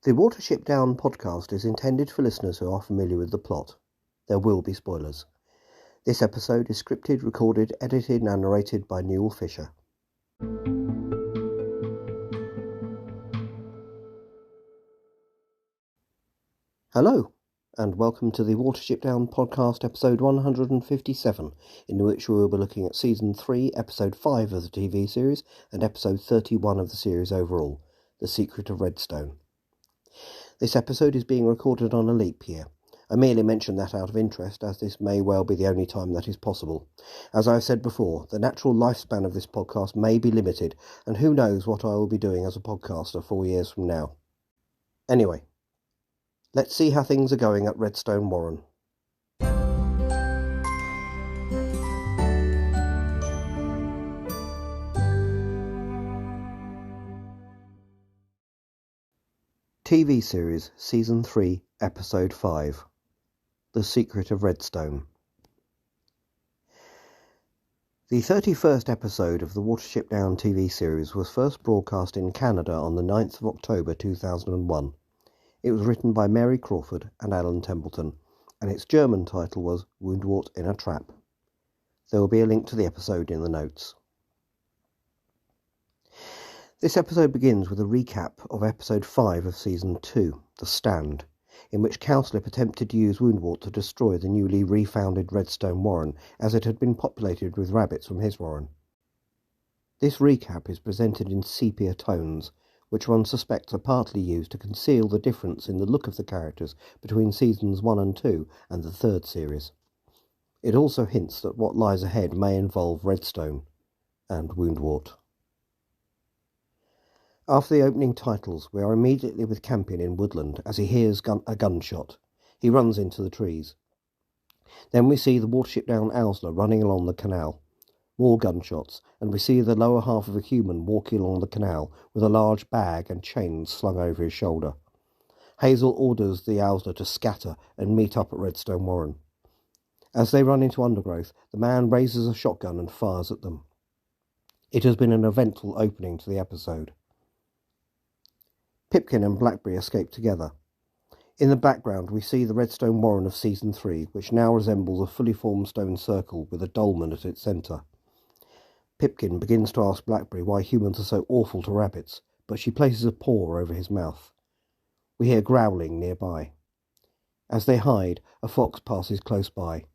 The Watership Down podcast is intended for listeners who are familiar with the plot. There will be spoilers. This episode is scripted, recorded, edited and narrated by Newell Fisher. Hello, and welcome to the Watership Down podcast episode 157, in which we will be looking at Season 3, Episode 5 of the TV series and Episode 31 of the series overall, The Secret of Redstone. This episode is being recorded on a leap year. I merely mention that out of interest, as this may well be the only time that is possible. As I have said before, the natural lifespan of this podcast may be limited, and who knows what I will be doing as a podcaster 4 years from now. Anyway, let's see how things are going at Redstone Warren. TV series Season 3, Episode 5. The Secret of Redstone. The 31st episode of the Watership Down TV series was first broadcast in Canada on the 9th of October 2001. It was written by Mary Crawford and Alan Templeton, and its German title was Woundwort in a Trap. There will be a link to the episode in the notes. This episode begins with a recap of Episode 5 of Season 2, The Stand, in which Cowslip attempted to use Woundwort to destroy the newly refounded Redstone Warren, as it had been populated with rabbits from his warren. This recap is presented in sepia tones, which one suspects are partly used to conceal the difference in the look of the characters between Seasons 1 and 2 and the third series. It also hints that what lies ahead may involve Redstone and Woundwort. After the opening titles, we are immediately with Campion in Woodland as he hears a gunshot. He runs into the trees. Then we see the Watership Down Owsler running along the canal. More gunshots, and we see the lower half of a human walking along the canal with a large bag and chains slung over his shoulder. Hazel orders the Owsler to scatter and meet up at Redstone Warren. As they run into undergrowth, the man raises a shotgun and fires at them. It has been an eventful opening to the episode. Pipkin and Blackberry escape together. In the background we see the Redstone Warren of Season 3, which now resembles a fully formed stone circle with a dolmen at its centre. Pipkin begins to ask Blackberry why humans are so awful to rabbits, but she places a paw over his mouth. We hear growling nearby. As they hide, a fox passes close by.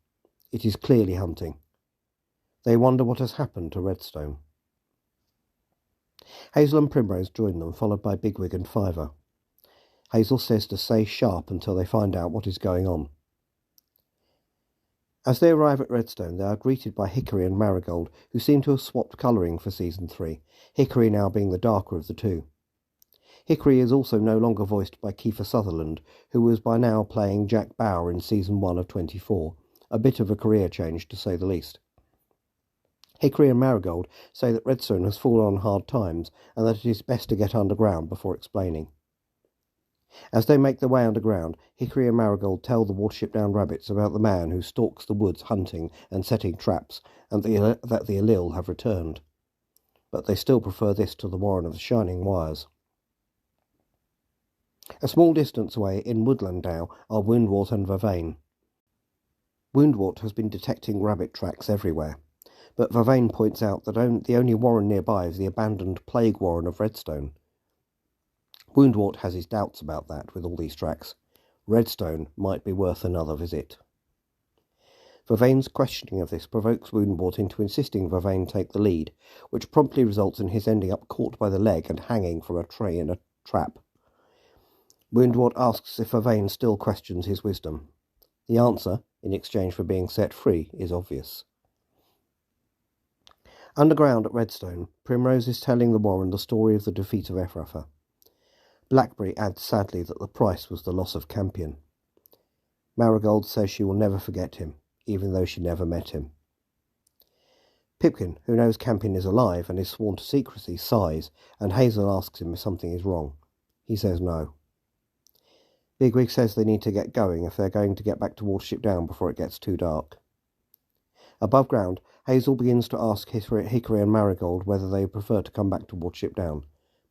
It is clearly hunting. They wonder what has happened to Redstone. Hazel and Primrose join them, followed by Bigwig and Fiver. Hazel says to stay sharp until they find out what is going on. As they arrive at Redstone, they are greeted by Hickory and Marigold, who seem to have swapped colouring for Season 3, Hickory now being the darker of the two. Hickory is also no longer voiced by Kiefer Sutherland, who was by now playing Jack Bauer in Season 1 of 24, a bit of a career change to say the least. Hickory and Marigold say that Redstone has fallen on hard times and that it is best to get underground before explaining. As they make their way underground, Hickory and Marigold tell the Watership Down rabbits about the man who stalks the woods hunting and setting traps, and that the Allil have returned. But they still prefer this to the Warren of the Shining Wires. A small distance away, in Woodland now, are Woundwort and Vervain. Woundwort has been detecting rabbit tracks everywhere, but Vervain points out that the only warren nearby is the abandoned plague warren of Redstone. Woundwort has his doubts about that with all these tracks. Redstone might be worth another visit. Vervain's questioning of this provokes Woundwort into insisting Vervain take the lead, which promptly results in his ending up caught by the leg and hanging from a tree in a trap. Woundwort asks if Vervain still questions his wisdom. The answer, in exchange for being set free, is obvious. Underground at Redstone, Primrose is telling the Warren the story of the defeat of Ephrafa. Blackberry adds sadly that the price was the loss of Campion. Marigold says she will never forget him, even though she never met him. Pipkin, who knows Campion is alive and is sworn to secrecy, sighs, and Hazel asks him if something is wrong. He says no. Bigwig says they need to get going if they're going to get back to Watership Down before it gets too dark. Above ground, Hazel begins to ask Hickory and Marigold whether they prefer to come back to Watership Down,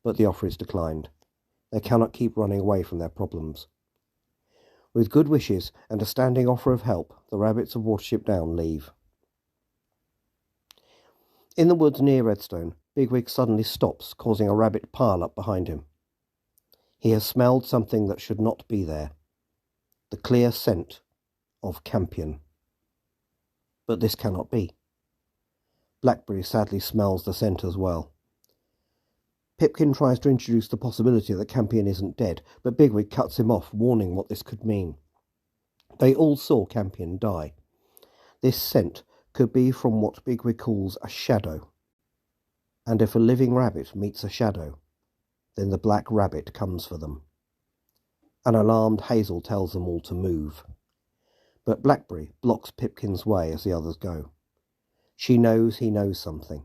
but the offer is declined. They cannot keep running away from their problems. With good wishes and a standing offer of help, the rabbits of Watership Down leave. In the woods near Redstone, Bigwig suddenly stops, causing a rabbit pile-up behind him. He has smelled something that should not be there. The clear scent of campion. But this cannot be. Blackberry sadly smells the scent as well. Pipkin tries to introduce the possibility that Campion isn't dead, but Bigwig cuts him off, warning what this could mean. They all saw Campion die. This scent could be from what Bigwig calls a shadow. And if a living rabbit meets a shadow, then the black rabbit comes for them. An alarmed Hazel tells them all to move. But Blackberry blocks Pipkin's way as the others go. She knows he knows something.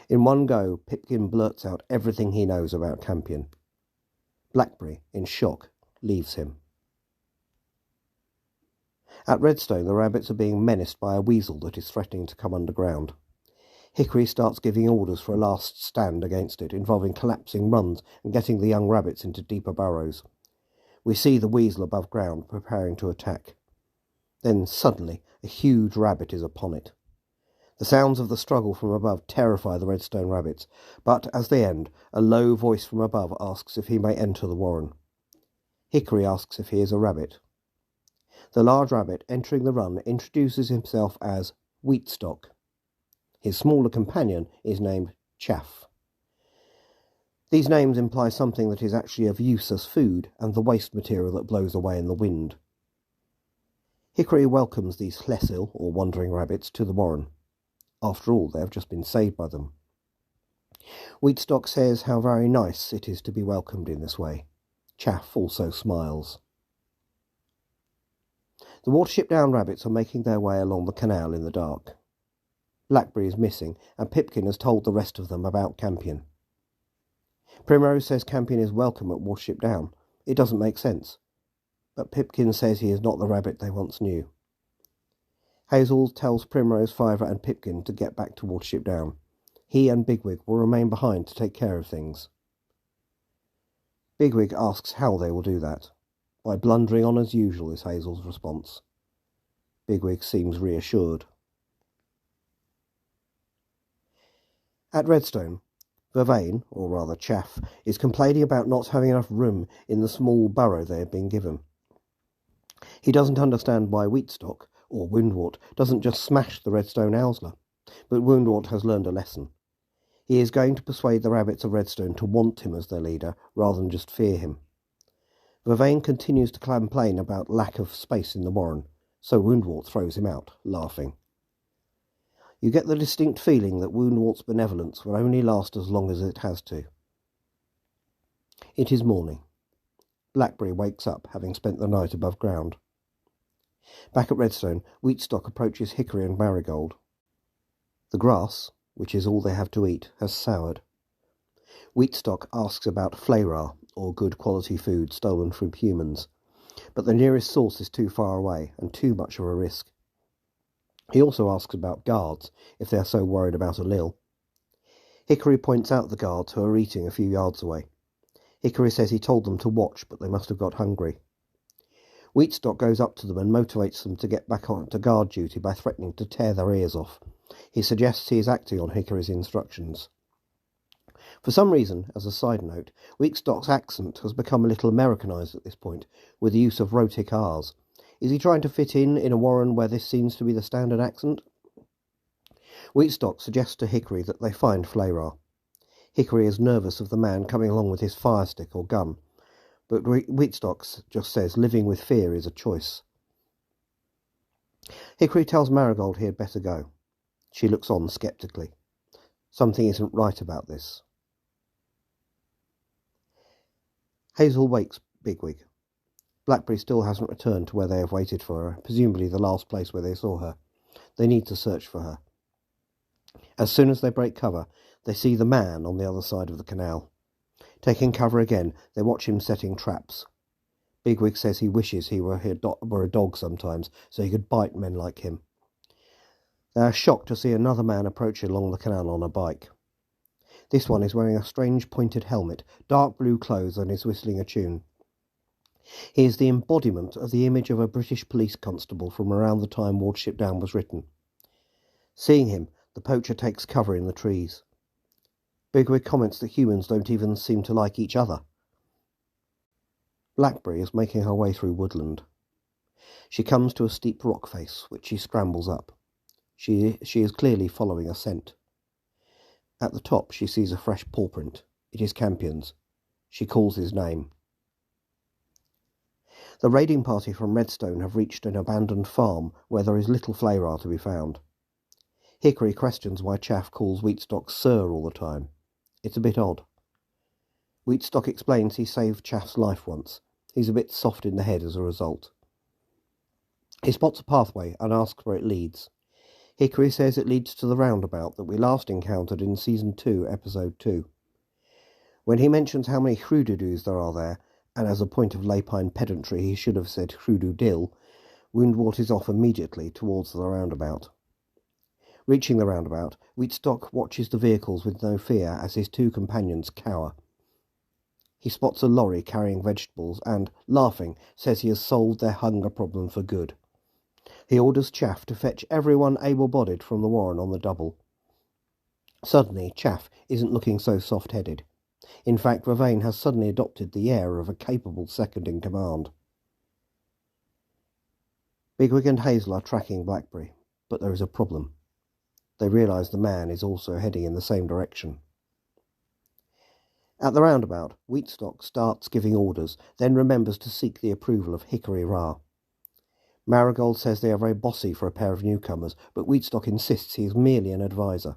In one go, Pipkin blurts out everything he knows about Campion. Blackberry, in shock, leaves him. At Redstone, the rabbits are being menaced by a weasel that is threatening to come underground. Hickory starts giving orders for a last stand against it, involving collapsing runs and getting the young rabbits into deeper burrows. We see the weasel above ground, preparing to attack. Then, suddenly, a huge rabbit is upon it. The sounds of the struggle from above terrify the Redstone rabbits, but as they end, a low voice from above asks if he may enter the warren. Hickory asks if he is a rabbit. The large rabbit, entering the run, introduces himself as Wheatstock. His smaller companion is named Chaff. These names imply something that is actually of use as food and the waste material that blows away in the wind. Hickory welcomes these Hlessil, or wandering rabbits, to the warren. After all, they have just been saved by them. Wheatstock says how very nice it is to be welcomed in this way. Chaff also smiles. The Watership Down rabbits are making their way along the canal in the dark. Blackberry is missing, and Pipkin has told the rest of them about Campion. Primrose says Campion is welcome at Watership Down. It doesn't make sense. But Pipkin says he is not the rabbit they once knew. Hazel tells Primrose, Fiver and Pipkin to get back to Watership Down. He and Bigwig will remain behind to take care of things. Bigwig asks how they will do that. By blundering on as usual, is Hazel's response. Bigwig seems reassured. At Redstone, Vervain, or rather Chaff, is complaining about not having enough room in the small burrow they have been given. He doesn't understand why Wheatstock, or Woundwort, doesn't just smash the Redstone Owsler, but Woundwort has learned a lesson. He is going to persuade the rabbits of Redstone to want him as their leader, rather than just fear him. Vervain continues to complain about lack of space in the warren, so Woundwort throws him out, laughing. You get the distinct feeling that Woundwort's benevolence will only last as long as it has to. It is morning. Blackberry wakes up, having spent the night above ground. Back at Redstone, Wheatstock approaches Hickory and Marigold. The grass, which is all they have to eat, has soured. Wheatstock asks about flayra, or good quality food stolen from humans, but the nearest source is too far away and too much of a risk. He also asks about guards, if they are so worried about a Lil. Hickory points out the guards who are eating a few yards away. Hickory says he told them to watch, but they must have got hungry. Wheatstock goes up to them and motivates them to get back on to guard duty by threatening to tear their ears off. He suggests he is acting on Hickory's instructions. For some reason, as a side note, Wheatstock's accent has become a little Americanized at this point, with the use of rhotic R's. Is he trying to fit in a warren where this seems to be the standard accent? Wheatstock suggests to Hickory that they find Flayra. Hickory is nervous of the man coming along with his fire stick or gun, but Wheatstock just says living with fear is a choice. Hickory tells Marigold he had better go. She looks on sceptically. Something isn't right about this. Hazel wakes Bigwig. Blackberry still hasn't returned to where they have waited for her, presumably the last place where they saw her. They need to search for her. As soon as they break cover, they see the man on the other side of the canal. Taking cover again, they watch him setting traps. Bigwig says he wishes he were a dog sometimes, so he could bite men like him. They are shocked to see another man approaching along the canal on a bike. This one is wearing a strange pointed helmet, dark blue clothes, and is whistling a tune. He is the embodiment of the image of a British police constable from around the time Watership Down was written. Seeing him, the poacher takes cover in the trees. Bigwig comments that humans don't even seem to like each other. Blackberry is making her way through woodland. She comes to a steep rock face, which she scrambles up. She is clearly following a scent. At the top she sees a fresh paw print. It is Campion's. She calls his name. The raiding party from Redstone have reached an abandoned farm where there is little flavour to be found. Hickory questions why Chaff calls Wheatstock Sir all the time. It's a bit odd. Wheatstock explains he saved Chaff's life once. He's a bit soft in the head as a result. He spots a pathway and asks where it leads. Hickory says it leads to the roundabout that we last encountered in Season 2, Episode 2. When he mentions how many Hroodoodoos there are there, and as a point of Lapine pedantry he should have said Hroodoo-dill, Woundwort is off immediately towards the roundabout. Reaching the roundabout, Wheatstock watches the vehicles with no fear as his two companions cower. He spots a lorry carrying vegetables and, laughing, says he has solved their hunger problem for good. He orders Chaff to fetch everyone able-bodied from the warren on the double. Suddenly, Chaff isn't looking so soft-headed. In fact, Vervain has suddenly adopted the air of a capable second-in-command. Bigwig and Hazel are tracking Blackberry, but there is a problem. They realise the man is also heading in the same direction. At the roundabout, Wheatstock starts giving orders, then remembers to seek the approval of Hickory Ra. Marigold says they are very bossy for a pair of newcomers, but Wheatstock insists he is merely an adviser.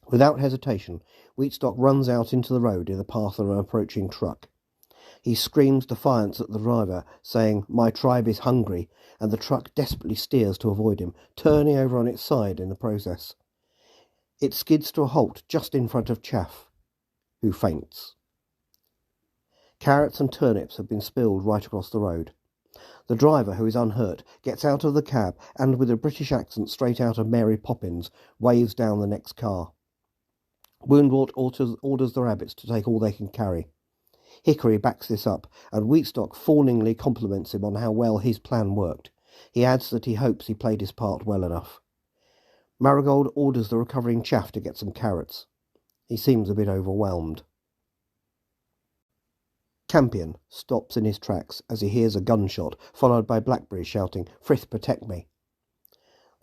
Without hesitation, Wheatstock runs out into the road in the path of an approaching truck. He screams defiance at the driver, saying, "My tribe is hungry," and the truck desperately steers to avoid him, turning over on its side in the process. It skids to a halt just in front of Chaff, who faints. Carrots and turnips have been spilled right across the road. The driver, who is unhurt, gets out of the cab and, with a British accent straight out of Mary Poppins, waves down the next car. Woundwort orders the rabbits to take all they can carry. Hickory backs this up, and Wheatstock fawningly compliments him on how well his plan worked. He adds that he hopes he played his part well enough. Marigold orders the recovering Chaff to get some carrots. He seems a bit overwhelmed. Campion stops in his tracks as he hears a gunshot, followed by Blackberry shouting, "Frith, protect me!"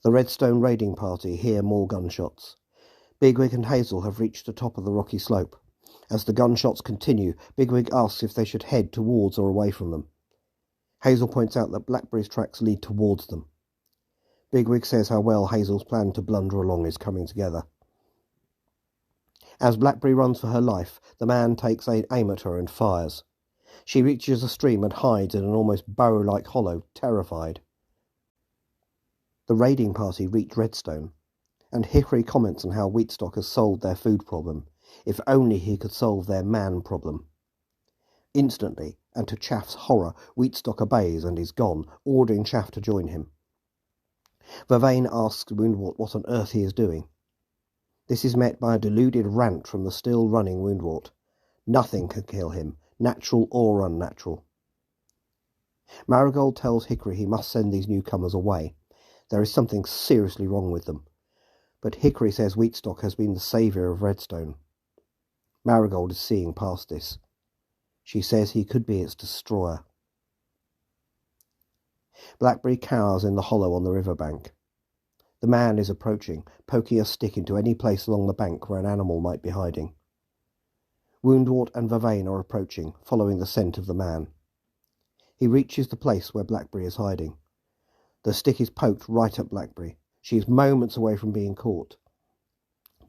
The Redstone raiding party hear more gunshots. Bigwig and Hazel have reached the top of the rocky slope. As the gunshots continue, Bigwig asks if they should head towards or away from them. Hazel points out that Blackberry's tracks lead towards them. Bigwig says how well Hazel's plan to blunder along is coming together. As Blackberry runs for her life, the man takes aim at her and fires. She reaches a stream and hides in an almost burrow-like hollow, terrified. The raiding party reach Redstone, and Hickory comments on how Wheatstock has solved their food problem. If only he could solve their man problem. Instantly, and to Chaff's horror, Wheatstock obeys and is gone, ordering Chaff to join him. Vervain asks Woundwort what on earth he is doing. This is met by a deluded rant from the still-running Woundwort. Nothing can kill him, natural or unnatural. Marigold tells Hickory he must send these newcomers away. There is something seriously wrong with them. But Hickory says Wheatstock has been the saviour of Redstone. Marigold is seeing past this. She says he could be its destroyer. Blackberry cowers in the hollow on the riverbank. The man is approaching, poking a stick into any place along the bank where an animal might be hiding. Woundwort and Vervain are approaching, following the scent of the man. He reaches the place where Blackberry is hiding. The stick is poked right at Blackberry. She is moments away from being caught.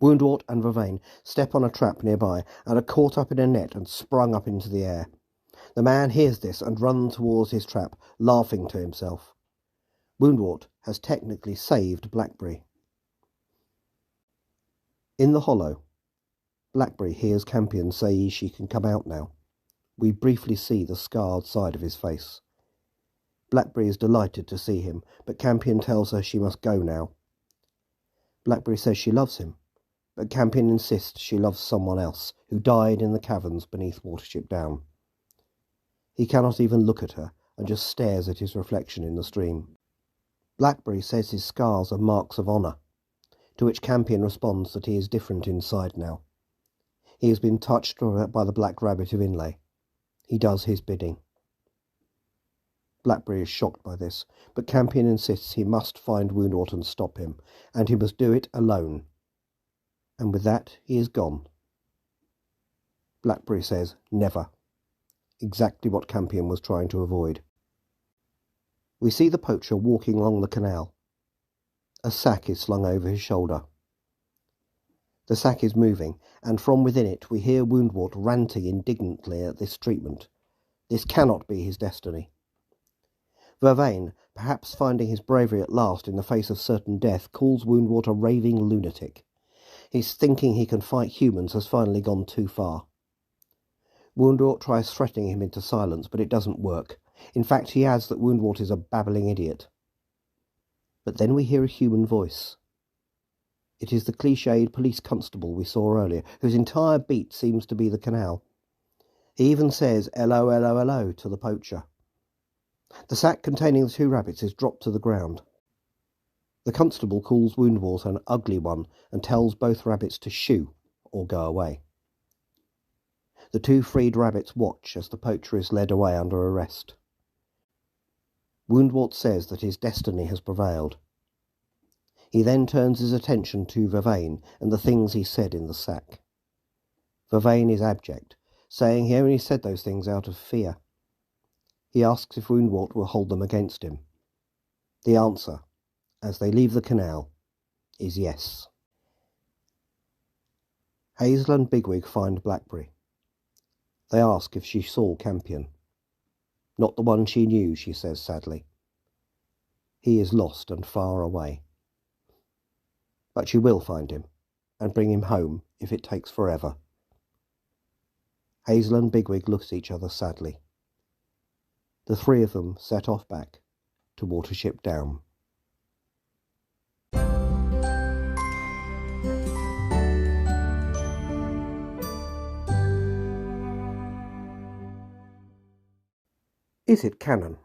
Woundwort and Vervain step on a trap nearby and are caught up in a net and sprung up into the air. The man hears this and runs towards his trap, laughing to himself. Woundwort has technically saved Blackberry. In the hollow, Blackberry hears Campion say she can come out now. We briefly see the scarred side of his face. Blackberry is delighted to see him, but Campion tells her she must go now. Blackberry says she loves him, but Campion insists she loves someone else, who died in the caverns beneath Watership Down. He cannot even look at her, and just stares at his reflection in the stream. Blackberry says his scars are marks of honour, to which Campion responds that he is different inside now. He has been touched by the Black Rabbit of Inlay. He does his bidding. Blackberry is shocked by this, but Campion insists he must find Woundwort and stop him, and he must do it alone. And with that, he is gone. Blackberry says, never. Exactly what Campion was trying to avoid. We see the poacher walking along the canal. A sack is slung over his shoulder. The sack is moving, and from within it we hear Woundwort ranting indignantly at this treatment. This cannot be his destiny. Vervain, perhaps finding his bravery at last in the face of certain death, calls Woundwort a raving lunatic. His thinking he can fight humans has finally gone too far. Woundwort tries threatening him into silence, but it doesn't work. In fact, he adds that Woundwort is a babbling idiot. But then we hear a human voice. It is the cliched police constable we saw earlier, whose entire beat seems to be the canal. He even says "hello, hello, hello" to the poacher. The sack containing the two rabbits is dropped to the ground. The constable calls Woundwort an ugly one and tells both rabbits to shoo or go away. The two freed rabbits watch as the poacher is led away under arrest. Woundwort says that his destiny has prevailed. He then turns his attention to Vervain and the things he said in the sack. Vervain is abject, saying he only said those things out of fear. He asks if Woundwort will hold them against him. The answer, as they leave the canal, is yes. Hazel and Bigwig find Blackberry. They ask if she saw Campion. Not the one she knew, she says sadly. He is lost and far away. But she will find him, and bring him home if it takes forever. Hazel and Bigwig look at each other sadly. The three of them set off back to Watership Down. Is it canon?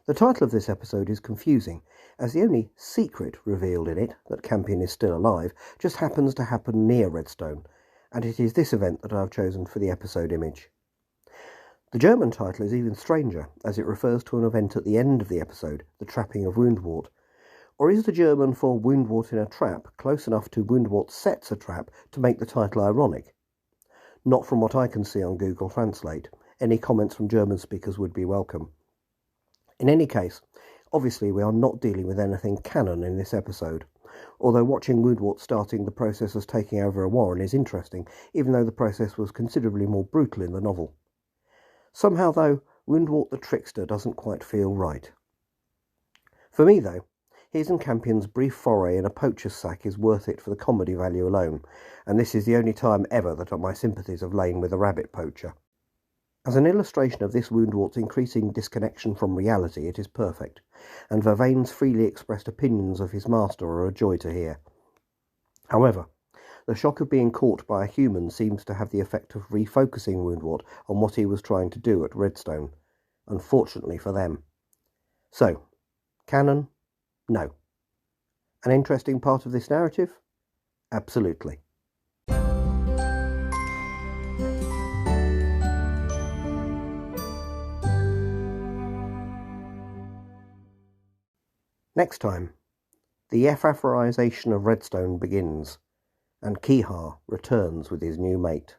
The title of this episode is confusing, as the only secret revealed in it, that Campion is still alive, just happens to happen near Redstone, and it is this event that I have chosen for the episode image. The German title is even stranger, as it refers to an event at the end of the episode, the trapping of Woundwort. Or is the German for Woundwort in a trap close enough to Woundwort sets a trap to make the title ironic? Not from what I can see on Google Translate. Any comments from German speakers would be welcome. In any case, obviously we are not dealing with anything canon in this episode, although watching Woundwort starting the process as taking over a warren is interesting, even though the process was considerably more brutal in the novel. Somehow, though, Woundwort the trickster doesn't quite feel right. For me, though, his and Campion's brief foray in a poacher's sack is worth it for the comedy value alone, and this is the only time ever that my sympathies have lain with a rabbit poacher. As an illustration of this Woundwort's increasing disconnection from reality, it is perfect, and Vervain's freely expressed opinions of his master are a joy to hear. However, the shock of being caught by a human seems to have the effect of refocusing Woundwort on what he was trying to do at Redstone, unfortunately for them. So, canon? No. An interesting part of this narrative? Absolutely. Next time, the Epaphorization of Redstone begins, and Kihar returns with his new mate.